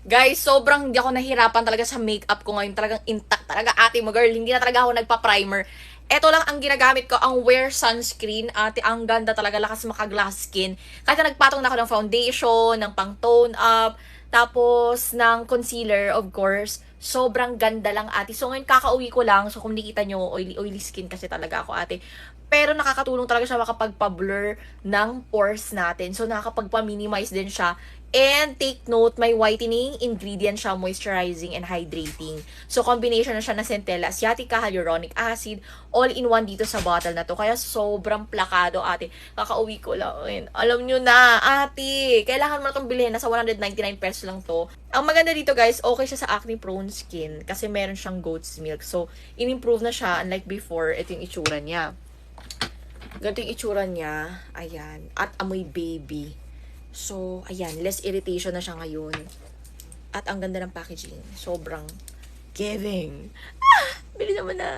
Guys, sobrang hindi ako nahirapan talaga sa makeup ko ngayon. Talagang intact talaga, ate mo, girl. Hindi na talaga ako nagpa-primer. Eto lang ang ginagamit ko, ang Wear Sunscreen. Ate, ang ganda talaga, lakas maka-glass skin. Kahit na nagpatong na ako ng foundation, ng pang-tone up, tapos ng concealer, of course. Sobrang ganda lang, ate. So, ngayon kakauwi ko lang. So, kung nakita nyo, oily skin kasi talaga ako, ate. Pero nakakatulong talaga siya makapagpa-blur ng pores natin. So, nakakapagpa-minimize din siya. And take note, may whitening ingredient siya, moisturizing and hydrating. So, combination na siya ng centella asiatica, hyaluronic acid, all-in-one dito sa bottle na to. Kaya sobrang plakado, ate. Kakauwi ko lang. Alam nyo na, ate, kailangan mo na itong bilhin. Nasa 199 pesos lang to. Ang maganda dito, guys, okay siya sa acne-prone skin kasi meron siyang goat's milk. So, in-improve na siya. Unlike before, ito yung itsura niya. Ganito yung itsura niya. Ayan. At amoy baby. So, ayan. Less irritation na siya ngayon. At ang ganda ng packaging. Sobrang giving. Ah! Bili naman na.